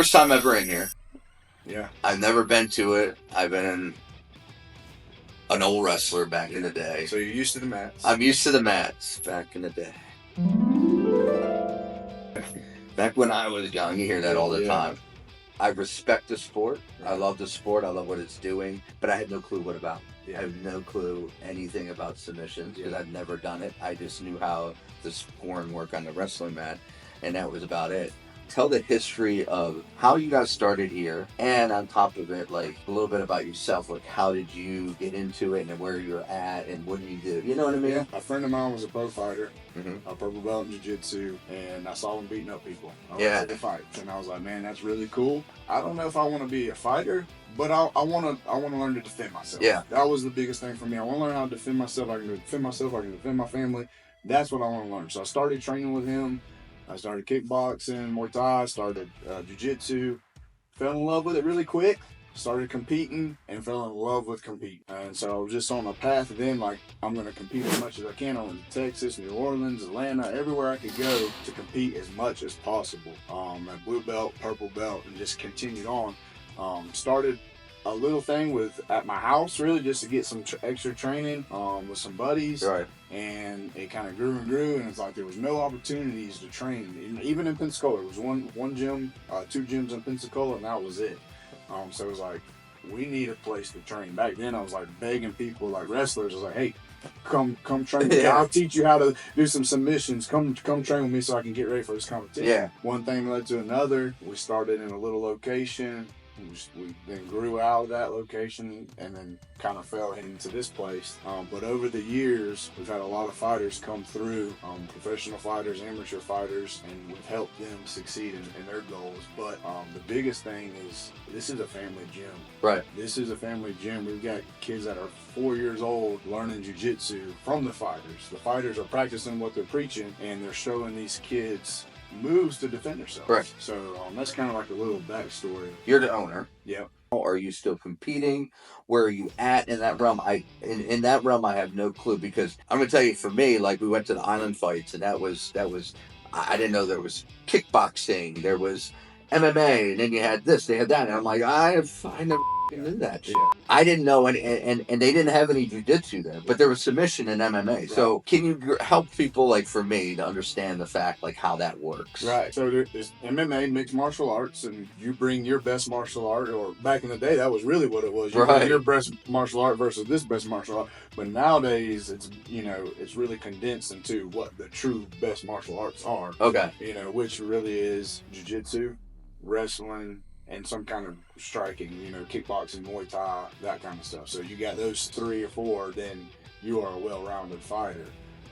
first time ever in here. Yeah. I've never been to it. I've been an old wrestler back in the day. So you're used to the mats. I'm used to the mats back in the day. Back when I was young, you hear that all the time. I respect the sport. I love the sport. I love what it's doing. But I had no clue what about. I have no clue anything about submissions because I've never done it. I just knew how the scoring worked on the wrestling mat, and that was about it. Tell the history of how you got started here, and on top of it, like a little bit about yourself. Like, how did you get into it, and where you're at, and what do you do? You know what I mean? Yeah. A friend of mine was a pro fighter, Mm-hmm. a purple belt in Jiu-Jitsu, and I saw him beating up people. Yeah. The fights, and I was like, man, that's really cool. I don't know if I want to be a fighter, but I want to learn to defend myself. Yeah. That was the biggest thing for me. I want to learn how to defend myself. I can defend myself. I can defend my family. That's what I want to learn. So I started training with him. I started kickboxing, Muay Thai, started Jiu-Jitsu, fell in love with it really quick, started competing, and fell in love with competing. And so I was just on a path then, like, I'm going to compete as much as I can. I went to Texas, New Orleans, Atlanta, everywhere I could go to compete as much as possible. At blue belt, purple belt, and just continued on. Started a little thing at my house, really, just to get some extra training with some buddies. Right. And it kind of grew and grew, and it's like there was no opportunities to train. Even in Pensacola, it was one gym, 2 gyms in Pensacola, and that was it. So it was like, we need a place to train. Back then, I was like begging people, like wrestlers, I was like, hey, come train me. I'll teach you how to do some submissions. Come train with me so I can get ready for this competition. Yeah. One thing led to another. We started in a little location. We then grew out of that location and then kind of fell into this place. But over the years, we've had a lot of fighters come through, professional fighters, amateur fighters, and we've helped them succeed in their goals. But the biggest thing is this is a family gym. Right. This is a family gym. We've got kids that are 4 years old learning jiu-jitsu from the fighters. The fighters are practicing what they're preaching, and they're showing these kids moves to defend themselves. Right. So that's kind of like a little backstory. You're the owner. Yep. Are you still competing? Where are you at in that realm? In that realm, I have no clue, because I'm gonna tell you, for me, like, we went to the island fights, and that was I didn't know there was kickboxing, there was MMA, and then you had this, they had that, and I'm like, I never knew that shit. Yeah. I didn't know, and they didn't have any jiu-jitsu there, but there was submission in MMA. Right. So can you help people, like, for me, to understand the fact, like, how that works? Right. So there's MMA, mixed martial arts, and you bring your best martial art, or back in the day, that was really what it was. You bring your best martial art versus this best martial art. But nowadays, it's really condensed into what the true best martial arts are. Okay. Which really is jiu-jitsu, wrestling, and some kind of striking, kickboxing, Muay Thai, that kind of stuff. So you got those 3 or 4, then you are a well-rounded fighter.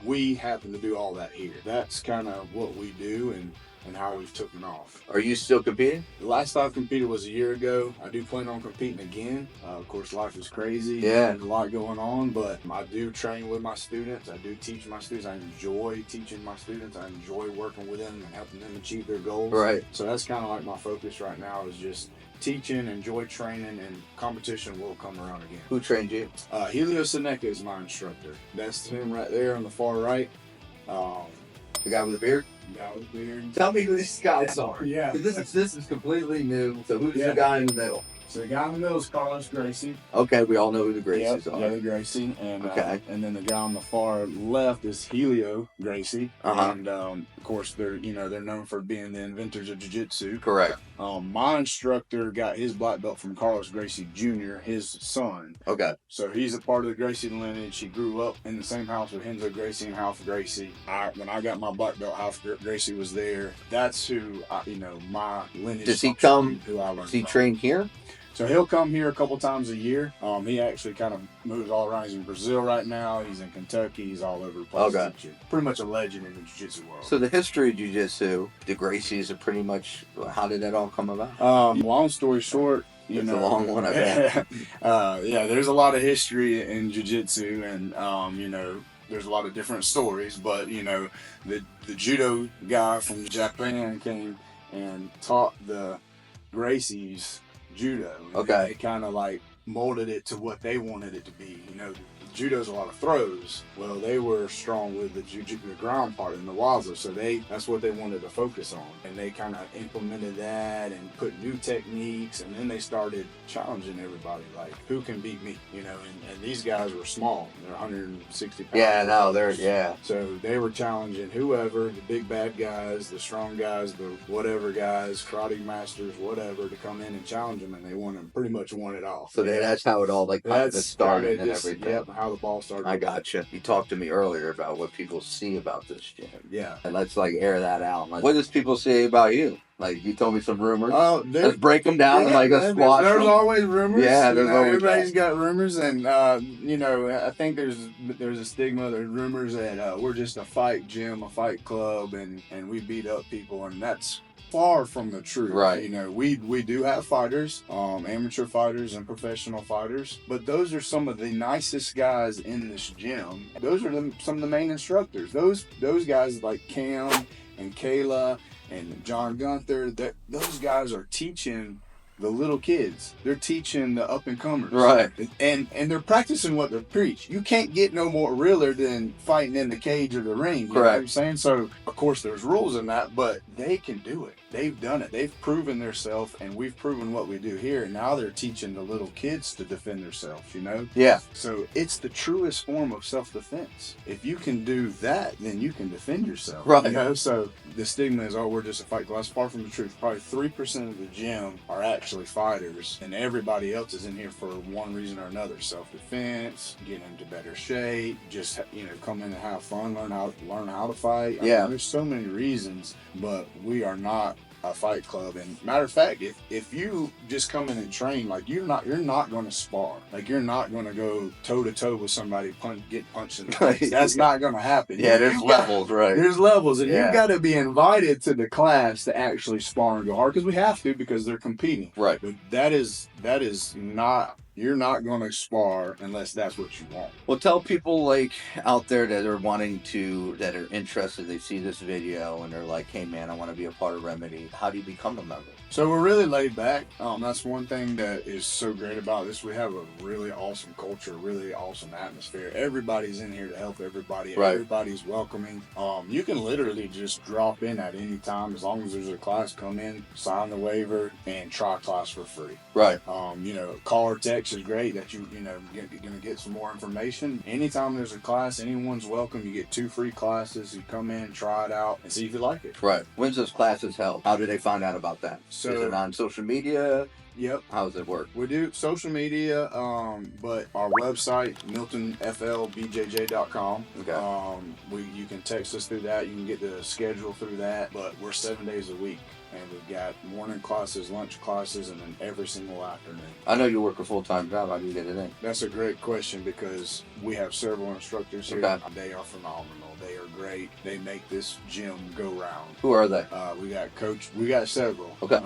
We happen to do all that here. That's kind of what we do and how we've taken off. Are you still competing? The last time I competed was a year ago. I do plan on competing again. Of course, life is crazy. Yeah. There's a lot going on, but I do train with my students. I do teach my students. I enjoy teaching my students. I enjoy working with them and helping them achieve their goals. Right. So that's kind of like my focus right now, is just teaching, enjoy training, and competition will come around again. Who trained you? Helio Seneca is my instructor. That's him right there on the far right. The guy with the beard? Guy with the beard. Tell me who these guys are. Yeah. This is completely new. So who's the guy in the middle? So the guy in the middle is Carlos Gracie. Okay, we all know who the Gracies are. Yeah, the Gracie. And, okay. And then the guy on the far left is Helio Gracie. Uh-huh. And of course they're known for being the inventors of Jiu-Jitsu. Correct. My instructor got his black belt from Carlos Gracie Jr., his son. Okay. So he's a part of the Gracie lineage. He grew up in the same house with Renzo Gracie and Ralph Gracie. When I got my black belt, Ralph Gracie was there. That's who my lineage. Does he come? Who I learned Does he from. train here? So he'll come here a couple times a year. He actually kind of moves all around. He's in Brazil right now. He's in Kentucky. He's all over the place. Okay. Pretty much a legend in the jiu-jitsu world. So the history of jiu-jitsu, the Gracies are pretty much, how did that all come about? Long story short, it's a long one, I bet. Yeah, there's a lot of history in jiu-jitsu, and there's a lot of different stories. But the judo guy from Japan came and taught the Gracies judo. Okay. It kind of like molded it to what they wanted it to be. You know, judo's a lot of throws. Well, they were strong with the the ground part and the waza, so that's what they wanted to focus on. And they kind of implemented that and put new techniques, and then they started challenging everybody, like, who can beat me? You know, and these guys were small. They're 160 pounds. Yeah, no, they're So they were challenging whoever, the big bad guys, the strong guys, the whatever guys, karate masters, whatever, to come in and challenge them, and they pretty much won it all. So that's how it all kind of started and everything. Yep, how the ball started. I gotcha. You talked to me earlier about what people see about this gym. Yeah. And let's air that out. What does people say about you? Like, you told me some rumors. Oh, let's break them down and let's squash them. There's always rumors. Yeah, there's always everybody's got rumors, and I think there's a stigma. There's rumors that we're just a fight gym, a fight club, and we beat up people, and that's far from the truth. Right. You know, we do have fighters, amateur fighters and professional fighters, but those are some of the nicest guys in this gym. Those are some of the main instructors. Those guys like Cam and Kayla and John Gunther, those guys are teaching the little kids. They're teaching the up-and-comers. Right. And they're practicing what they preach. You can't get no more realer than fighting in the cage or the ring. You know what I'm saying? So, of course, there's rules in that, but they can do it. They've done it. They've proven themselves, and we've proven what we do here. And now they're teaching the little kids to defend themselves, you know? Yeah. So it's the truest form of self-defense. If you can do that, then you can defend yourself. Right. You know? So the stigma is, we're just a fight class. Far from the truth. Probably 3% of the gym are actually fighters, and everybody else is in here for one reason or another: self-defense, getting into better shape, just come in and have fun, learn how to fight. I mean, there's so many reasons, but we are not a fight club. And matter of fact, if you just come in and train, like, you're not going to spar. Like, you're not going to go toe to toe with somebody, get punched in the face. That's not going to happen. Yeah, there's levels, right? There's levels, and you've got to be invited to the class to actually spar and go hard, because we have to, because they're competing. Right. But that is not. You're not going to spar unless that's what you want. Well, tell people out there that are interested, they see this video and they're like, hey man, I want to be a part of Remedy. How do you become a member? So we're really laid back. That's one thing that is so great about this. We have a really awesome culture, really awesome atmosphere. Everybody's in here to help everybody. Right. Everybody's welcoming. You can literally just drop in at any time, as long as there's a class. Come in, sign the waiver, and try class for free. Right. Call or text is great. That you're gonna get some more information. Anytime there's a class, anyone's welcome. You get 2 free classes. You come in, try it out, and see if you like it. Right. When's those classes held? How do they find out about that? So, is it on social media? Yep. How does it work? We do social media, but our website, miltonflbjj.com. Okay. You can text us through that. You can get the schedule through that. But we're 7 days a week. And we've got morning classes, lunch classes, and then every single afternoon. I know you work a full-time job. How do you get it in? That's a great question, because we have several instructors here. Okay. They are phenomenal. They are great. They make this gym go round. Who are they? We got several. Okay.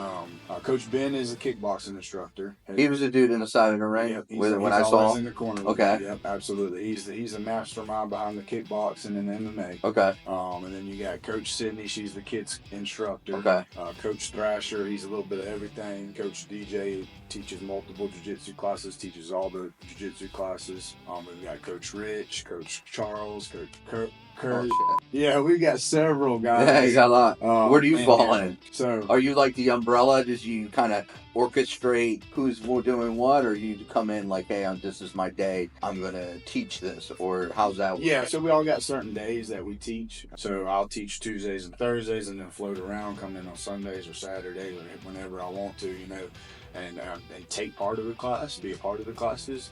Coach Ben is a kickboxing instructor. He was a dude in the side of the ring. Yep, when I saw him in the corner. Okay. Yep, absolutely. He's the mastermind behind the kickboxing and MMA. Okay. And then you got Coach Sydney. She's the kids instructor. Okay. Coach Thrasher. He's a little bit of everything. Coach DJ teaches multiple jiu-jitsu classes. Teaches all the jiu-jitsu classes. We've got Coach Rich, Coach Charles, Coach Kurt. Oh, yeah, we got several guys. Yeah, you got a lot. Where do you fall in? So, are you like the umbrella? Does you kind of orchestrate who's doing what, or you come in like, hey, this is my day, I'm gonna teach this, or how's that work? Yeah, so we all got certain days that we teach. So I'll teach Tuesdays and Thursdays, and then float around, come in on Sundays or Saturdays, or whenever I want to, and take part of the class, be a part of the classes.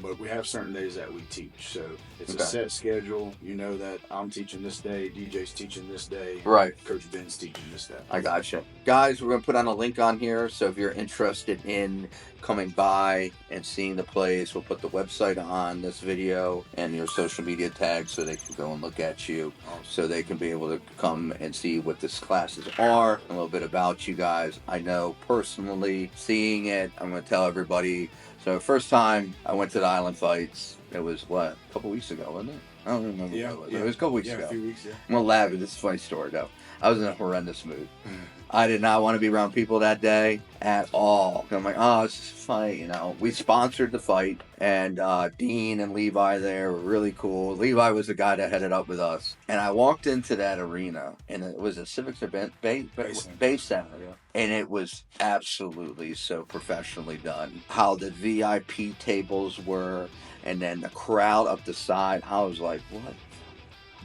But we have certain days that we teach. So it's a set schedule. You know that I'm teaching this day, DJ's teaching this day. Right. Coach Ben's teaching this day. I gotcha. Guys, we're going to put on a link on here. So if you're interested in coming by and seeing the place, we'll put the website on this video and your social media tags so they can go and look at you. Awesome. So they can be able to come and see what these classes are, a little bit about you guys. I know personally, seeing it, I'm going to tell everybody. So first time I went to the Island Fights, it was a couple weeks ago, wasn't it? I don't remember. Yeah, what it was. It was a couple weeks ago. A few weeks, yeah. I'm gonna laugh at this. Is a funny story though. I was in a horrendous mood. I did not want to be around people that day at all. I'm like, oh, it's just funny, you know. We sponsored the fight, and Dean and Levi there were really cool. Levi was the guy that headed up with us. And I walked into that arena, and it was a Civics event, base center. Yeah. And it was absolutely so professionally done. How the VIP tables were, and then the crowd up the side. I was like, what?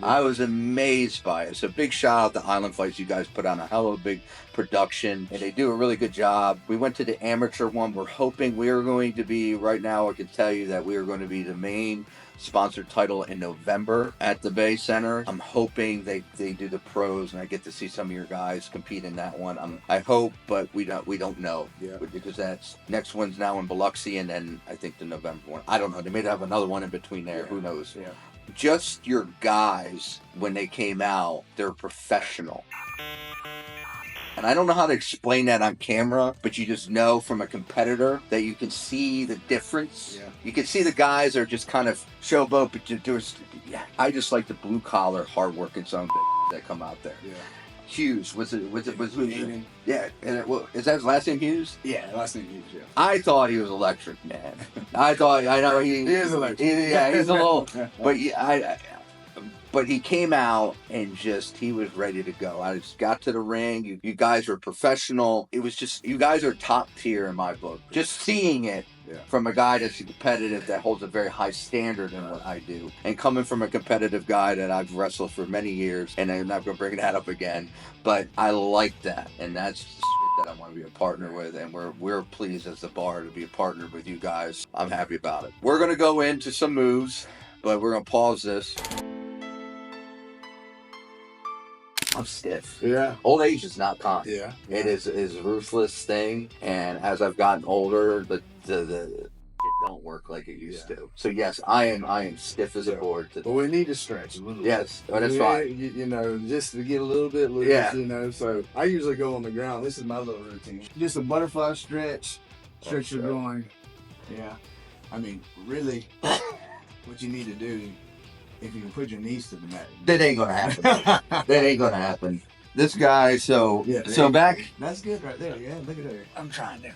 I was amazed by it. So big shout out to Island Fights. You guys put on a hell of a big production, and they do a really good job. We went to the amateur one. We're hoping we are going to be, right now I can tell you that we are going to be the main sponsored title in November at the Bay Center. I'm hoping they do the pros, and I get to see some of your guys compete in that one. I hope, but we don't know. Yeah. Because that's next one's now in Biloxi, and then I think the November one. I don't know. They may have another one in between there. Yeah. Who knows? Yeah. Just your guys, when they came out, they're professional. And I don't know how to explain that on camera, but you just know from a competitor that you can see the difference. Yeah. You can see the guys are just kind of showboat, but I just like the blue collar, hard working sons that come out there. Yeah. Hughes was Hayden. Yeah, and is that his last name, Hughes? Yeah, last name Hughes. Yeah. I thought he was electric, man. I know he is electric. He's a little, but he came out and he was ready to go. I just got to the ring. You guys were professional. It was just, you guys are top tier in my book. Just seeing it. Yeah. From a guy that's competitive, that holds a very high standard in what I do. And coming from a competitive guy that I've wrestled for many years, and I'm not going to bring that up again, but I like that. And that's the shit that I want to be a partner with. And we're pleased as the bar to be a partner with you guys. I'm happy about it. We're going to go into some moves, but we're going to pause this. I'm stiff. Yeah. Old age is not kind. Yeah. It is a ruthless thing. And as I've gotten older, the it don't work like it used to. So yes, I am stiff as a board. But we need to stretch a little bit. Yes, that's fine. You know, just to get a little bit loose. Yeah. You know, so I usually go on the ground. This is my little routine. Just a butterfly stretch your groin. Yeah. I mean, really, what you need to do, if you can put your knees to the mat. That ain't gonna happen. That ain't gonna happen. This guy, so back. That's good right there. Yeah, look at that. I'm trying to.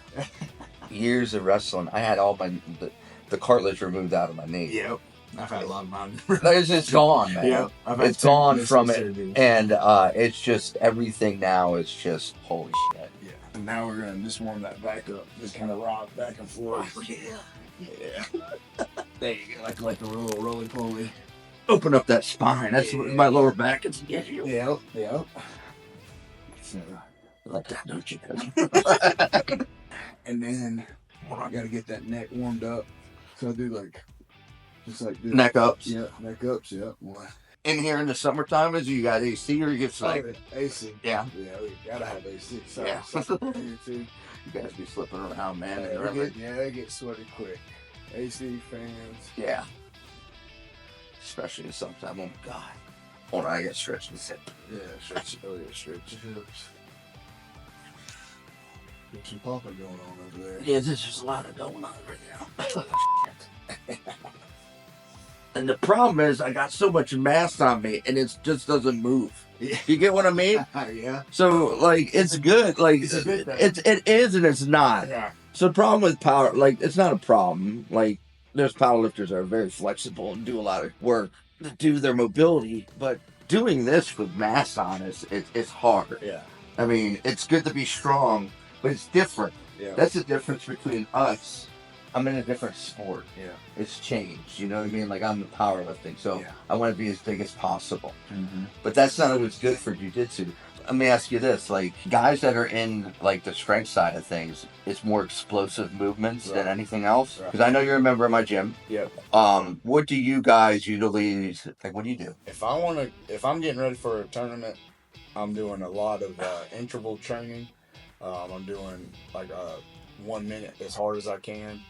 Years of wrestling, I had all the cartilage removed out of my knee. Yep. I've had a lot of mine. It's gone, man. Yep. It's gone from it. And it's just, everything now is just, holy shit. Yeah. And now we're going to just warm that back up. Just kind of rock back and forth. Oh, yeah. Yeah. There you go. Like a little roly-poly. Open up that spine. That's what my lower back is getting you. Yep. So, like that, don't you? And then I gotta get that neck warmed up. So I do just like this. Neck ups. Yeah, neck ups. Yeah. In here in the summertime, is you got AC or you get like AC? Yeah. Yeah, we gotta have AC. So yeah. You guys be slipping around, man. They get sweaty quick. AC fans. Yeah. Especially in summertime. Oh God. Hold on, I got stretched. Yeah, stretch. Oh yeah, stretch your hips. There's some popping going on over there. Yeah, there's just a lot of going on right now. And the problem is, I got so much mass on me, and it just doesn't move. Yeah. You get what I mean? Yeah. So, it's good. It's a good thing. It is, and it's not. Yeah. So the problem with power, it's not a problem. There's powerlifters that are very flexible and do a lot of work to do their mobility, but doing this with mass on it's hard. Yeah. I mean, it's good to be strong, but it's different. Yeah. That's the difference between us. I'm in a different sport. Yeah. It's changed. You know what I mean? I'm in powerlifting, so I want to be as big as possible. Mm-hmm. But that's not always good for jiu-jitsu. Let me ask you this: guys that are in the strength side of things, it's more explosive movements than anything else. Because I know you're a member of my gym. Yep. What do you guys usually what do you do? If I'm getting ready for a tournament, I'm doing a lot of interval training. I'm doing 1 minute as hard as I can,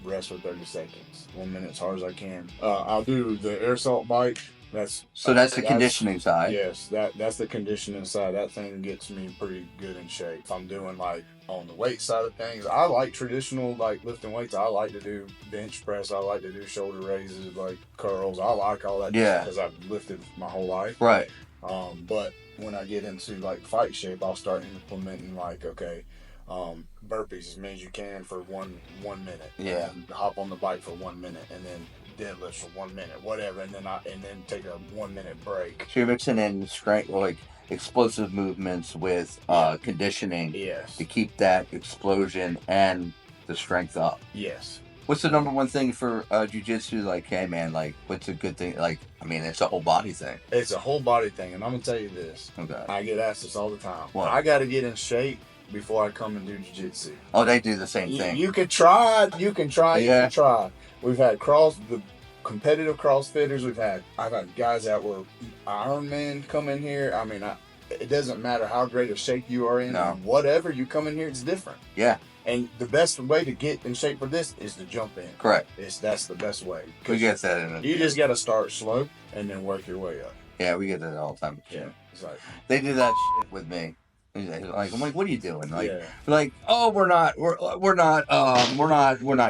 rest for 30 seconds. 1 minute as hard as I can. I'll do the air assault bike. That's the conditioning side. Yes, that's the conditioning side. That thing gets me pretty good in shape. If I'm doing on the weight side of things, I like traditional lifting weights. I like to do bench press. I like to do shoulder raises, curls. I like all that. Yeah. Because I've lifted my whole life. Right. But when I get into like fight shape, I'll start implementing like, okay, burpees as many as you can for one minute. Yeah. And then hop on the bike for 1 minute, and then deadlifts for 1 minute, whatever, and then take a 1 minute break. So you're mixing in strength, like explosive movements with conditioning Yes. to keep that explosion and the strength up. Yes. What's the number one thing for jiu-jitsu? Like, hey man, like, what's a good thing? Like, I mean, it's a whole body thing. It's a whole body thing, and I'm gonna tell you this. Okay. I get asked this all the time. What? I got to get in shape before I come and do jiu-jitsu. Oh, they do the same thing. You can try. Yeah. You can try. We've had the competitive CrossFitters. I've had guys that were Ironman come in here. I mean, it doesn't matter how great a shape you are in. No. Whatever you come in here, it's different. Yeah. And the best way to get in shape for this is to jump in. Correct. That's the best way. We get that in it. You just got to start slow and then work your way up. Yeah, we get that all the time. Yeah. It's like They do that shit with me. Like, I'm like, what are you doing? Like, yeah. like, oh, we're not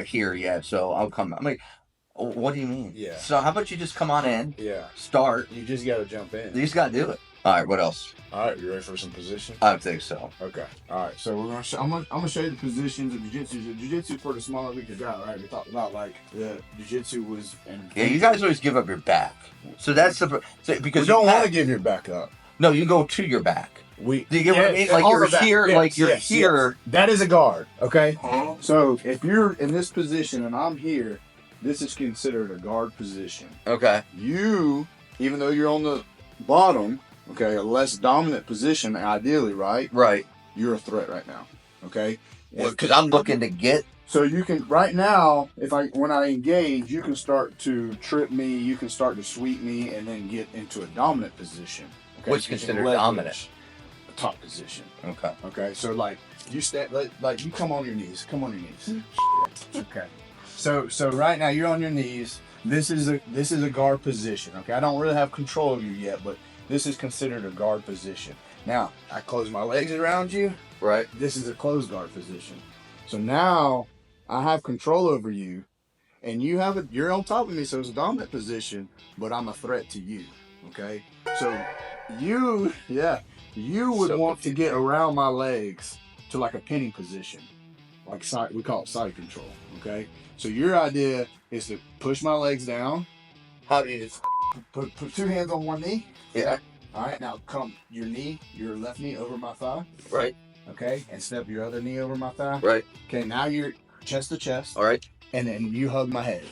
here yet. So I'll come. I'm like, oh, what do you mean? Yeah. So how about you just come on in? Yeah. Start. You just got to jump in. You just gotta do it. All right. What else? All right. You ready for some position? I think so. Okay. All right. So we're gonna. I'm gonna show you the positions of jiu-jitsu. So jiu-jitsu for the smaller weaker guy, right? We talked about like the jiu-jitsu was. Yeah, you guys always give up your back. So that's because you don't want to give your back up. No, you go to your back. Do you get what I mean? Like all you're of that. here. Yes, like you're yes, here. yes. That is a guard. Okay. So if you're in this position and I'm here, this is considered a guard position. Okay. You, even though you're on the bottom, okay, a less dominant position, ideally, right? Right. You're a threat right now. Okay. Because I'm looking to get. So you can right now, when I engage, you can start to trip me, you can start to sweep me, and then get into a dominant position. Okay? What's considered dominant? A top position. Okay. Okay. So like you stand, like you come on your knees. Come on your knees. Okay. So right now you're on your knees. This is a guard position. Okay. I don't really have control of you yet, but this is considered a guard position. Now I close my legs around you. Right. This is a closed guard position. So now I have control over you, and you're on top of me, so it's a dominant position, but I'm a threat to you. Okay? So you would want to get around my legs to like a pinning position. Like we call it side control. Okay? So your idea is to push my legs down. How do you just Put 2 hands on one knee. Yeah. All right, now come your left knee over my thigh. Right. Okay, and step your other knee over my thigh. Right. Okay, now you're chest to chest. All right. And then you hug my head.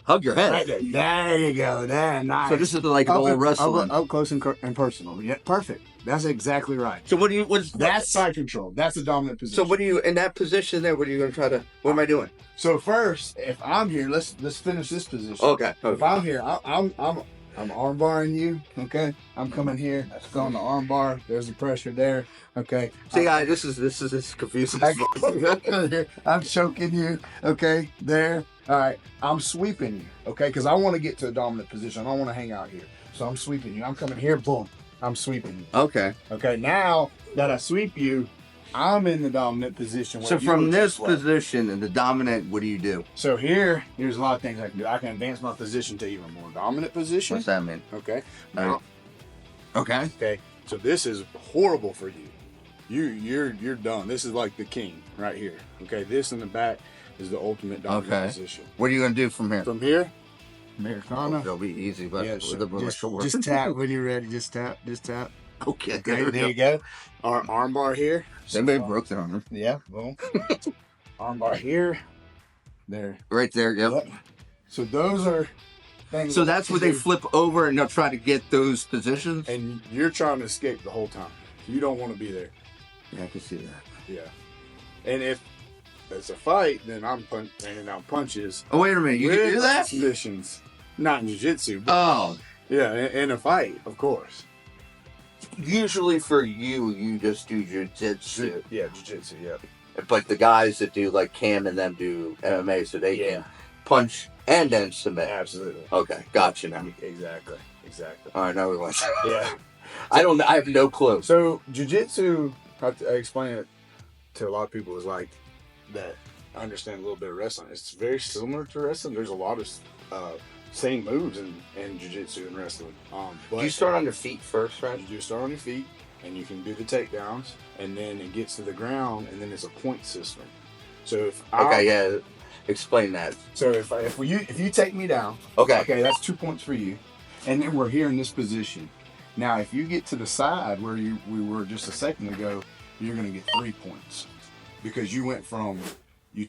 Hug your head. Right there. There you go. There, nice. So this is like old wrestling. Up close and personal. Yeah, perfect. That's exactly right. So what's That's side control. That's a dominant position. So what do you in that position there? What are you going to try to? What am I doing? So first, if I'm here, let's finish this position. Okay. If I'm here, I'm arm barring you. Okay, I'm coming here. Let's go on the arm bar. There's the pressure there. Okay. See, guys, this is confusing. I'm choking you. Okay, there. All right. I'm sweeping you. Okay, because I want to get to a dominant position. I don't want to hang out here. So I'm sweeping you. I'm coming here. Boom. I'm sweeping you. Okay. Okay. Now that I sweep you, I'm in the dominant position. So from this position and the dominant, what do you do? So here's a lot of things I can do. I can advance my position to even more dominant position. What's that mean? Okay. Now, okay. Okay. So this is horrible for you. You're done. This is like the king right here. Okay. This in the back is the ultimate dominant position. What are you gonna do from here? From here, Americana. It'll be easy, but Yeah, just tap when you're ready. Just tap. Okay. Okay, there you go. Our arm bar here. Somebody broke their arm. Yeah, boom. Arm bar here. There. Right there, yep. So those are things. So that's where they flip over and they'll try to get those positions? And you're trying to escape the whole time. You don't want to be there. Yeah, I can see that. Yeah. And if it's a fight, then I'm handing out punches. Oh, wait a minute. You can do that? Positions. Not in jiu-jitsu. Oh. Yeah, in a fight, of course. Usually for you just do jiu-jitsu. Yeah, jiu-jitsu, yeah. But the guys that do like Cam and them do MMA, so they can punch and then submit. Absolutely. Okay, gotcha now. Exactly. All right, now we want. Yeah. I have no clue. So jiu-jitsu, I explain it to a lot of people, is like that. I understand a little bit of wrestling. It's very similar to wrestling. There's a lot of same moves in jiu-jitsu and wrestling. But You start on your feet first, right? you do start on your feet, and you can do the takedowns, and then it gets to the ground, and then it's a point system. So if Explain that. So if you take me down, okay, that's 2 points for you, and then we're here in this position. Now, if you get to the side where we were just a second ago, you're going to get 3 points because you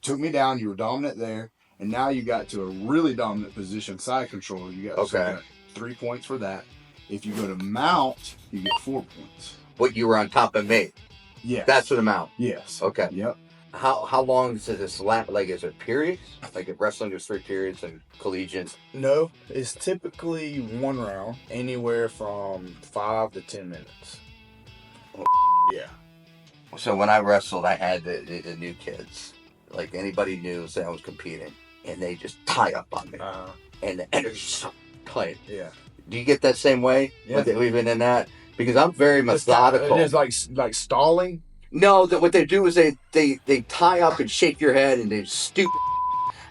took me down, you were dominant there, and now you got to a really dominant position, side control. You got 3 points for that. If you go to mount, you get 4 points. But you were on top of me. Yes. That's what amount. Yes. Okay. Yep. How long does this lap? Like, is it periods? Like, if wrestling, there's 3 periods, and collegiate? No, it's typically 1 round, anywhere from 5 to 10 minutes. Yeah. So when I wrestled, I had the new kids. Like, anybody knew, say I was competing, and they just tie up on me. And the energy's so tight. Yeah. Do you get that same way? Yeah. Even in that? Because I'm very methodical. It is like stalling. No, what they do is they tie up and shake your head, and they stupid.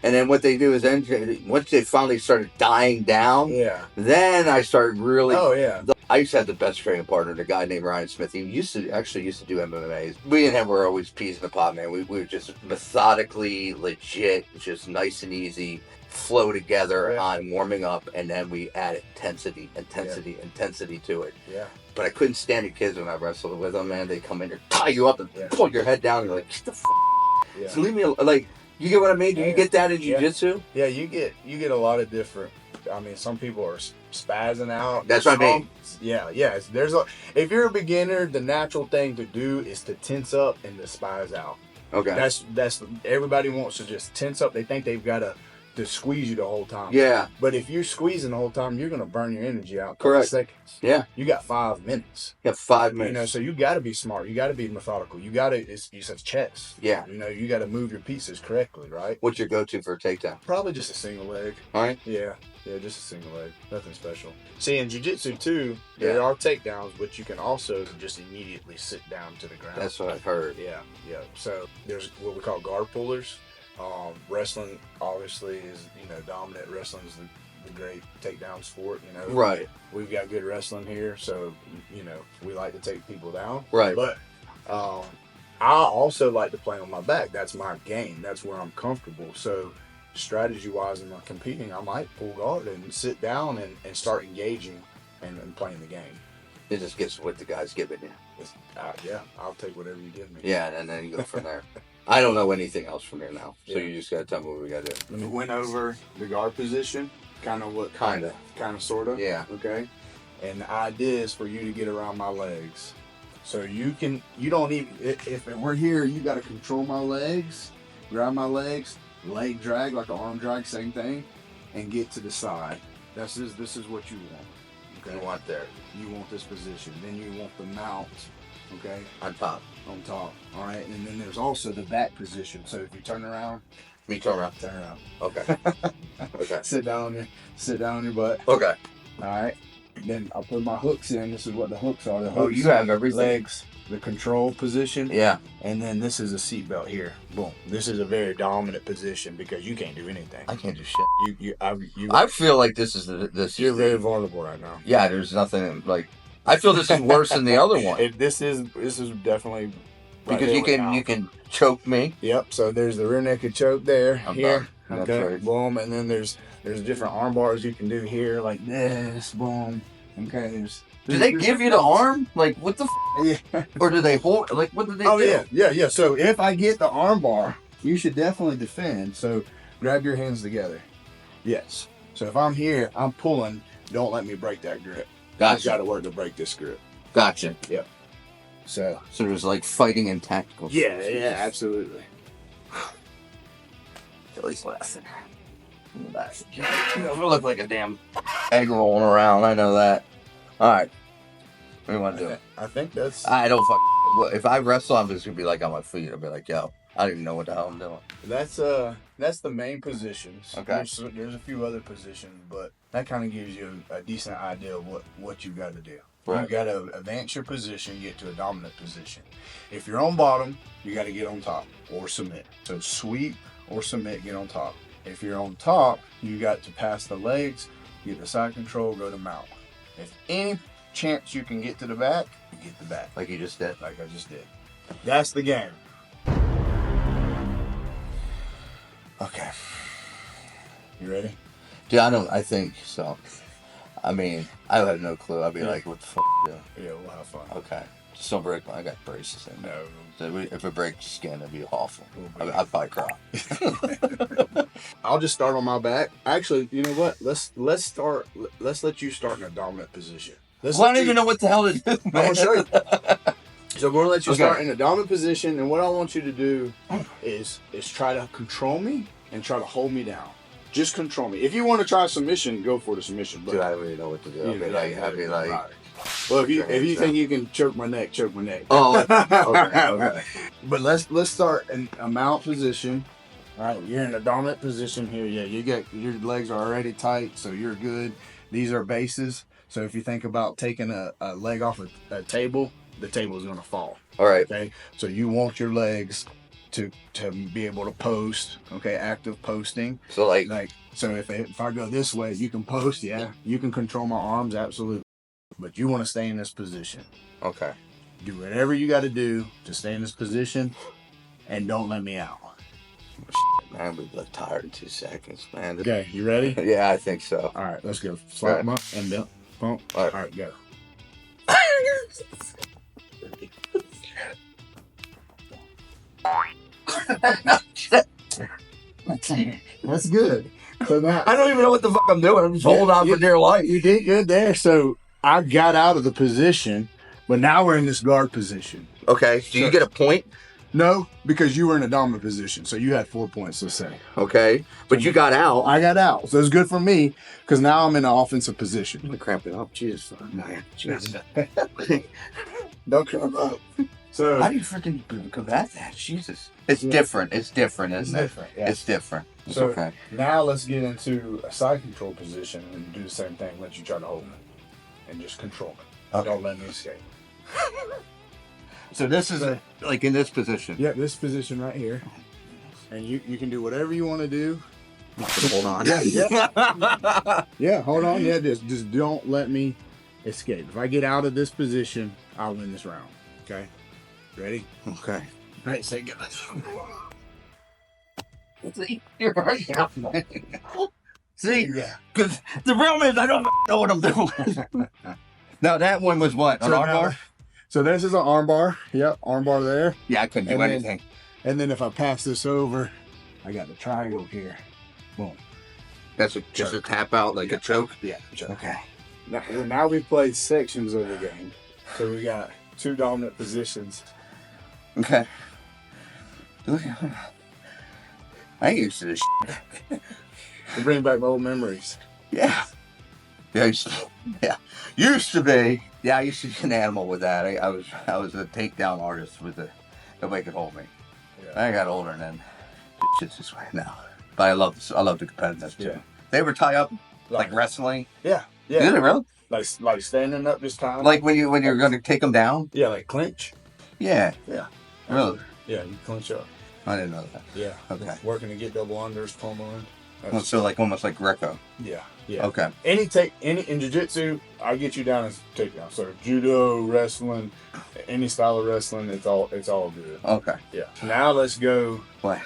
And then what they do is then once they finally started dying down, then I started really. Oh yeah. I used to have the best training partner, the guy named Ryan Smith. He used to do MMA. We and him were always peas in the pod, man. We were just methodically legit, just nice and easy, flow together on warming up, and then we add intensity to it. Yeah. But I couldn't stand the kids when I wrestled with them, man. They come in there, tie you up, and pull your head down. And you're like, get the f***. So leave me alone. Like, you get what I mean? Do you get that in jiu-jitsu? Yeah, you get a lot of different. I mean, some people are spazzing out. That's what I mean. Yeah. If you're a beginner, the natural thing to do is to tense up and to spaz out. Okay. That's everybody wants to just tense up. They think they've got to squeeze you the whole time. Yeah. But if you're squeezing the whole time, you're going to burn your energy out. Correct. Seconds. Yeah. You got 5 minutes. You got 5 minutes. So you got to be smart. You got to be methodical. You got to. It's chess. Yeah. You got to move your pieces correctly, right? What's your go-to for a takedown? Probably just a single leg. All right. Yeah, just a single leg. Nothing special. See, in jiu-jitsu too, there are takedowns, but you can also just immediately sit down to the ground. That's what I've heard. Yeah. So there's what we call guard pullers. Wrestling obviously is, dominant. Wrestling is the great takedown sport, Right. We've got good wrestling here, so, we like to take people down. Right. But I also like to play on my back. That's my game. That's where I'm comfortable. So strategy-wise in my competing, I might pull guard and sit down and start engaging and playing the game. It just gets what the guy's giving you. I'll take whatever you give me. Yeah, and then you go from there. I don't know anything else from here now, so you just got to tell me what we got to do. We went over the guard position, kind of, sort of. Yeah. Okay. And the idea is for you to get around my legs. So you don't even, if we're here, you got to control my legs, grab my legs, leg drag, like an arm drag, same thing, and get to the side. This is what you want. Okay. You want there. You want this position. Then you want the mount. Okay. On top. All right. And then there's also the back position. So if you turn around. Turn around. Okay. Okay. Sit down on your butt. Okay. All right. Then I'll put my hooks in. This is what the hooks are. You have everything. Legs, the control position. Yeah. And then this is a seatbelt here. Boom. This is a very dominant position because you can't do anything. I can't do shit. You I feel like this is this. You're very vulnerable right now. Yeah. There's nothing like. I feel this is worse than the other one. This is definitely right because you can choke me. Yep. So there's the rear naked choke there. I'm here. done. Okay. Right. Boom. And then there's different arm bars you can do here, like this. Boom. Okay. Do they give you the arm? Like what the? Yeah. Or do they hold? Like what do they do? Oh yeah. So if I get the arm bar, you should definitely defend. So grab your hands together. Yes. So if I'm here, I'm pulling. Don't let me break that grip. Gotcha. I've got to work to break this grip. Gotcha. Yep. So there's like fighting and tactical. Yeah, absolutely. Billy's laughing. You look like a damn egg rolling around. I know that. All right. What do you want to do? I think that's. I don't fuck. If I wrestle, I'm just gonna be like on my feet. I'll be like, yo, I don't even know what the hell I'm doing. That's the main positions. Okay. There's a few other positions, but that kind of gives you a decent idea of what you've got to do. Right. You've got to advance your position, get to a dominant position. If you're on bottom, you got to get on top or submit. So sweep or submit, get on top. If you're on top, you got to pass the legs, get the side control, go to mount. If any chance you can get to the back, you get the back. Like you just did. Like I just did. That's the game. Okay. You ready? Dude, I think so. I mean, I have no clue. I'd be like, what the fuck do? Yeah, we'll have fun. Okay. Just don't break I got braces in. No. So if it breaks skin, it'd be awful. I'd probably cry. I'll just start on my back. Actually, you know what? Let's let you start in a dominant position. I don't even know what the hell to do, man. I'm gonna show you. So we're gonna let you start in a dominant position, and what I want you to do is try to control me and try to hold me down. Just control me. If you want to try submission, go for the submission. But dude, I don't really know what to do. I'd be like, well, if you think you can choke my neck, choke my neck. Oh, okay. But let's start in a mount position. All right, you're in a dominant position here. Yeah, your legs are already tight, so you're good. These are bases. So if you think about taking a leg off a table, the table is going to fall. All right. Okay. So you want your legs to be able to post. Okay, active posting. So so if I go this way, you can post. Yeah, you can control my arms, absolutely. But you want to stay in this position. Okay. Do whatever you got to do to stay in this position, and don't let me out. Man, we look tired in 2 seconds, man. Okay, you ready? Yeah, I think so. All right, let's go. Slap them up and bump. Pump. All right, go. That's good. So now I don't even know what the fuck I'm doing. I'm just holding on for dear life. You did good there. So I got out of the position, but now we're in this guard position. Okay. Do you get a point? No, because you were in a dominant position, so you had 4 points, let's say. Okay. But you got out. I got out. So it's good for me, because now I'm in an offensive position. I'm cramping up. Jesus. Man. Jesus. Don't cramp up. So how do you freaking combat that? Jesus. It's different. It's different, isn't it? Different, yeah. It's different. It's so okay. Now let's get into a side control position and do the same thing. Let you try to hold me and just control me. Okay. Don't let me escape. So this is like in this position. Yeah, this position right here. And you can do whatever you want to do. Hold on. Yeah. Yeah, hold on. Yeah, just don't let me escape. If I get out of this position, I'll win this round. Okay? Ready? Okay. All right, say go. See, you're already out. See, Yeah. because the realm is I don't know what I'm doing. Now that one was what? An arm bar? So this is an arm bar. Yep, arm bar there. Yeah, I couldn't do anything. And then if I pass this over, I got the triangle here. Boom. That's just a tap out, like a choke? Yeah, choke. Okay. Now we've played sections of the game. So we got 2 dominant positions. Okay. I ain't used to this shit. To bring back old memories. Yeah. Yeah, used to be. Yeah, I used to be an animal with that. I was a takedown artist with nobody could hold me. Yeah. I got older and then shit's this way now. But I love the competitiveness too. Yeah. They ever tie up like wrestling? Yeah. Yeah. Did it really? Like standing up this time. Like when you're going to take them down? Yeah, like clinch. Yeah. Yeah. Really? Yeah, you clinch up. I didn't know that. Yeah. Okay. Working to get double unders, pummeling. Well, so like almost like Greco. Yeah. Yeah. Okay. Any in Jiu-Jitsu, I'll get you down as takedown. So judo, wrestling, any style of wrestling, it's all good. Okay. Yeah. Now let's go. What?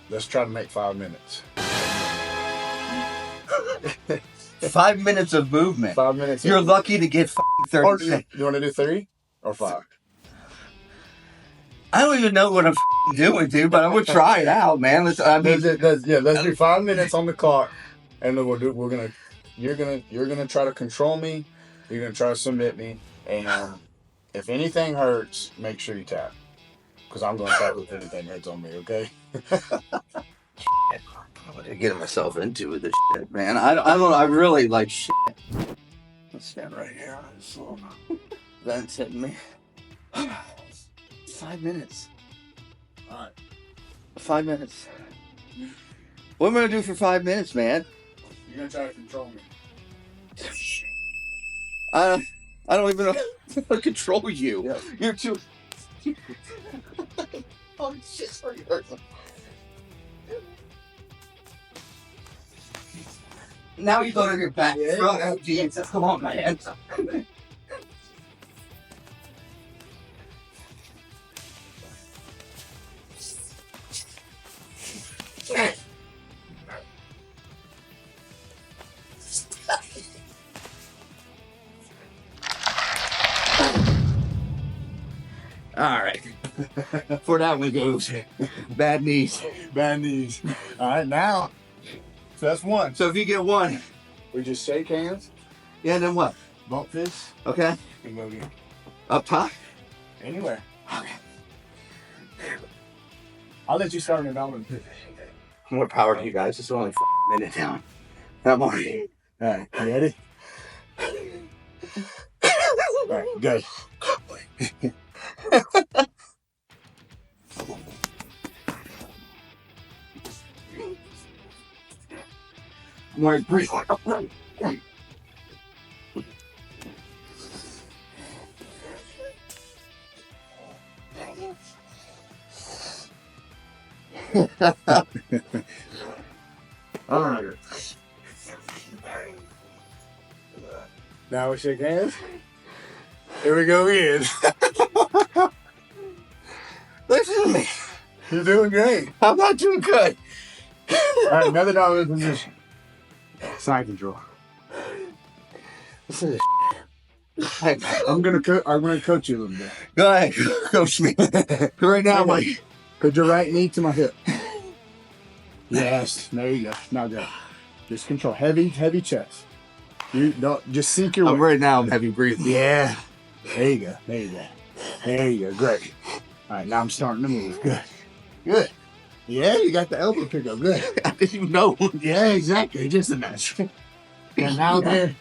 Let's try to make 5 minutes. 5 minutes of movement. 5 minutes. You're lucky to get 30 seconds. You want to do 3 or 5? I don't even know what I'm doing, dude, but I'm gonna try it out, man. Let's do 5 minutes on the clock, and then you're gonna try to control me. You're gonna try to submit me, and if anything hurts, make sure you tap, because I'm gonna tap if anything hurts on me. Okay? What am I getting myself into with this shit, man? I don't know. I really like shit. Let's stand right here on this little vent's hitting me. 5 minutes. All right. 5 minutes. What am I gonna do for 5 minutes, man? You're gonna try to control me. I don't even know how to control you. Yeah. You're too. Oh shit! Sorry, Now you go to your back. Yeah. Oh, Jesus. Come on, man. All right. For that one goes. Bad knees. Bad knees. All right, now. So that's one. So if you get one, We just shake hands, yeah, then what? bump fists, Okay. and go again. Up top? Anywhere. Okay. I'll let you start it. I'm gonna pivot. More power to you guys. It's only a minute down. I'm already. All right, you ready? All right, good. I'm already breathing. All right. Now we shake hands. Here we go again. Listen to me. You're doing great. I'm not doing good. All right, another dominant position. Side control. Listen to this. I'm gonna coach you a little bit. Go ahead, coach me. Right now, Okay. Put your right knee to my hip. Yes, there you go. Now go. Just control. Heavy chest. You don't just sink your weight. right now. I'm heavy breathing. Yeah. There you go. There you go. There you go. Great. All right, now I'm starting to move. Good. Good. Yeah, you got the elbow pickup. Good. I didn't even know. Yeah, exactly. Just a match. And now there.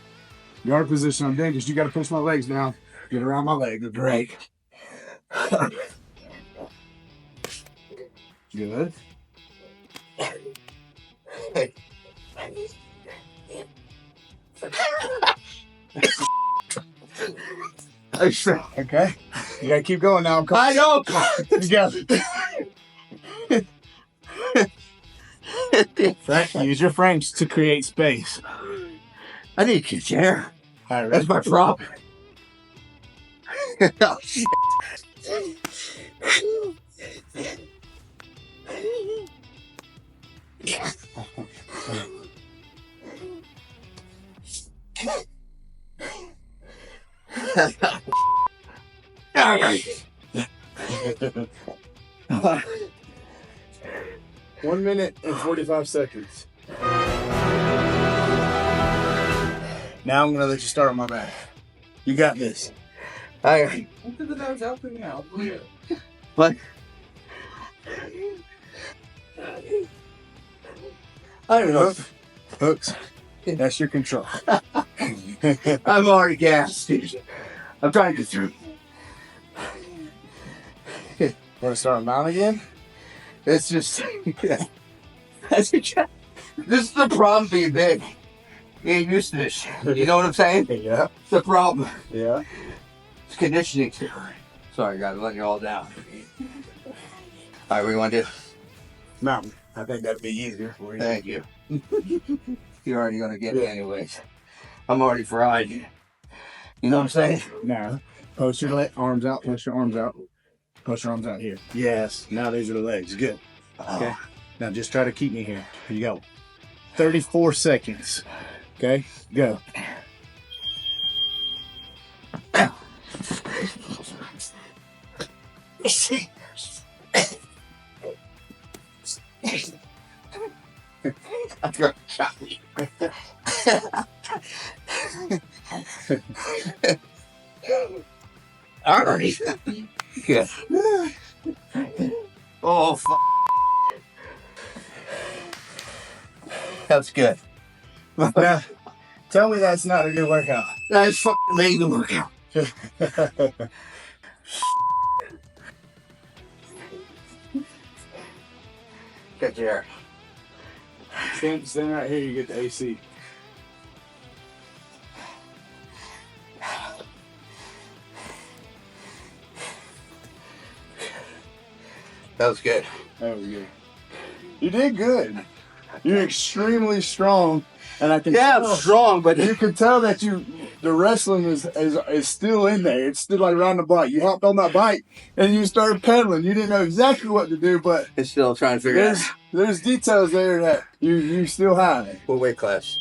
Guard position. I'm dangerous. You got to push my legs down. Get around my leg. Great. Good. Okay. You gotta keep going now. I know. Together. Use your frames to create space. I need a chair. All right, That's my problem. Oh, shit. All right. 1 minute and 45 seconds. Now I'm gonna let you start on my back. You got this. All right. What? I don't know. Hooks. That's your control. I'm already gassed. I'm trying to get through. Want to start on mount again? It's just. This is the problem being big. You ain't used to this shit. You know what I'm saying? Yeah. It's the problem. Yeah. It's conditioning too. Sorry, guys, I'm letting you all down. All right, what do you want to do? Mountain. I think that'd be easier for you. Thank you. You're already going to get me anyways. I'm already fried. You know what I'm saying? Now, post your arms out. Post your arms out. Post your arms out here. Yes. Now these are the legs. Good. Okay. Now just try to keep me here. Here you go. 34 seconds. Okay. Go. I'm going to chop you. All right. Yeah. Oh, fuck. That's good. Now, tell me that's not a good workout. That's fucking amazing workout. Get there. Stand right here, you get the AC. That was good. There we go. You did good. You're extremely strong, and I can Yeah, tell, I'm strong, but you can tell that the wrestling is still in there. It's still like riding a bike. You hopped on that bike and you started pedaling. You didn't know exactly what to do, but it's still trying to figure it out. there's details there that you still have. What weight class?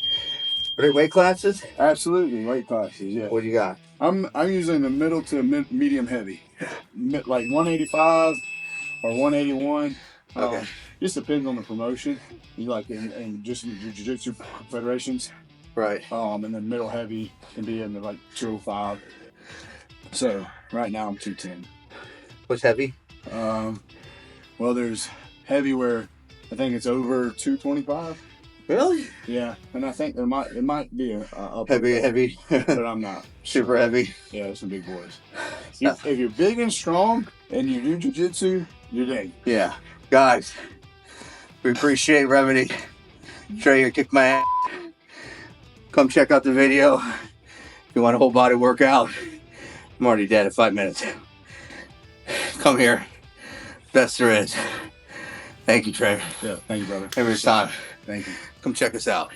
Are they weight classes? Absolutely, weight classes. Yeah. What do you got? I'm usually in the middle to medium heavy, like 185 or 181. Okay. Just depends on the promotion. You like in just in the Jiu-Jitsu federations. Right. And then middle heavy can be in the like 205. So right now I'm 210. What's heavy? Well, there's heavy where I think it's over 225. Really? Yeah, and I think it might be a Heavy, but I'm not super heavy. Yeah, there's some big boys. If you're big and strong and you do jiu-jitsu, you're dang. Yeah, guys, we appreciate Remedy. Trey, you kick my ass. Come check out the video. If you want a whole body workout, I'm already dead in 5 minutes. Come here. Best there is. Thank you, Trey. Yeah, thank you, brother. Every time. Thank you. Come check us out.